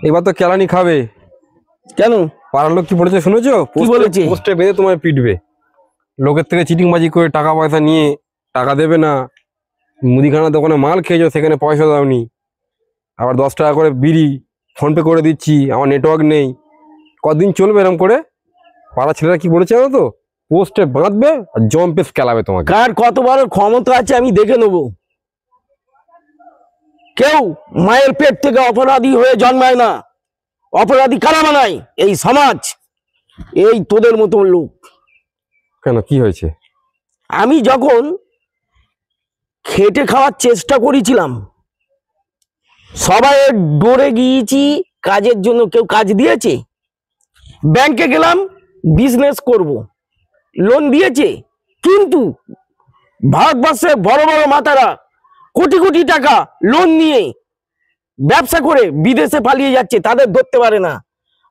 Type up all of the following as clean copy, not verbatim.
এবার তো কেলানি খাবে। কেন? পাড়ার লোক কি বলেছে শুনেছো? কি বলেছে? পোস্টে বেঁধে তোমায় পিটবে। লোকের থেকে চিটিংবাজি করে টাকা পয়সা নিয়ে টাকা দেবে না, মুদিখানা দোকানে মাল খেয়েছো সেখানে পয়সা দাওনি, আবার 10 টাকা করে বিড়ি ফোনপে করে দিচ্ছি, আমার নেটওয়ার্ক নেই। কদিন চলবে এরকম করে? পাড়া ছেলেরা কি বলেছে জানো তো? পোস্টে বাঁধবে আর জম্পেস খেলাবে তোমাকে। কার কত বড় ক্ষমতা আছে আমি দেখে নেবো। কেউ মায়ের পেট থেকে অপরাধী হয়ে জন্মায় না, অপরাধী কারা বানায়? এই সমাজ, এই তোদের মতো লোক। কেন, কি হয়েছে? আমি যখন খেটে খাওয়ার চেষ্টা করেছিলাম, সবাই ডরে গিয়েছি, কাজের জন্য কেউ কাজ দিয়েছে? ব্যাংকে গেলাম বিজনেস করব, লোন দিয়েছে, কিন্তু ভারতবর্ষে বড় বড় মাতারা কোটি কোটি টাকা লোন নিয়ে ব্যবসা করে বিদেশে পালিয়ে যাচ্ছে, তাদের ধরতে পারে না।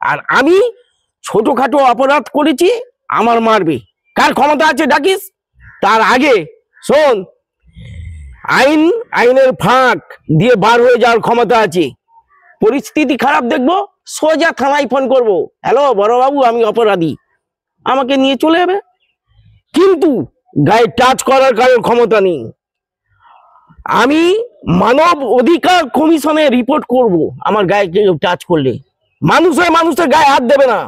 আর আমি ছোটখাটো অপরাধ করেছি, আমার মারবে। কার ক্ষমতা আছে ডাকিস? তার আগে শোন, আইনের ফাঁক দিয়ে বার হয়ে যাওয়ার ক্ষমতা আছে। পরিস্থিতি খারাপ দেখবো, সোজা থানায় ফোন করব, হ্যালো বড়বাবু আমি অপরাধী, আমাকে নিয়ে চলে যাবে। কিন্তু গায়ে টাচ করার কারোর ক্ষমতা নেই। আমি মানব অধিকার কমিশনে রিপোর্ট করব, আমার গায়ে কেউ টাচ করলে। মানুষের গায়ে হাত দেবে না,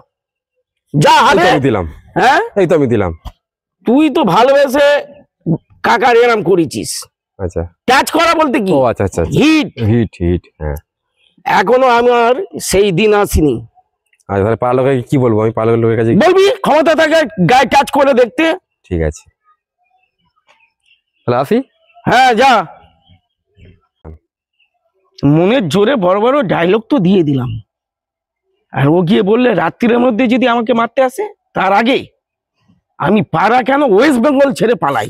যা হাতে দিলাম। হ্যাঁ, এই তো আমি দিলাম। তুই তো ভালোবেসে কাকার এরাম করেছিস। আচ্ছা, টাচ করা বলতে কি? ও আচ্ছা আচ্ছা, হিট হিট হিট, হ্যাঁ। এখনো আমার সেই দিন আসেনি। আচ্ছা, তাহলে পাড়ার লোকে কি বলবো? আমি পাড়ার লোকের কাছে বলবি ক্ষমতা থাকে গায়ে টাচ করে দেখতে। ঠিক আছে, তাহলে আসি। হ্যাঁ যা। মনের জোরে বড় বড় ডায়লগ তো দিয়ে দিলাম, আর ও গিয়ে বললে রাত্রির মধ্যে যদি আমাকে মারতে আসে, তার আগে আমি পাড়া কেন ওয়েস্ট বেঙ্গল ছেড়ে পালাই।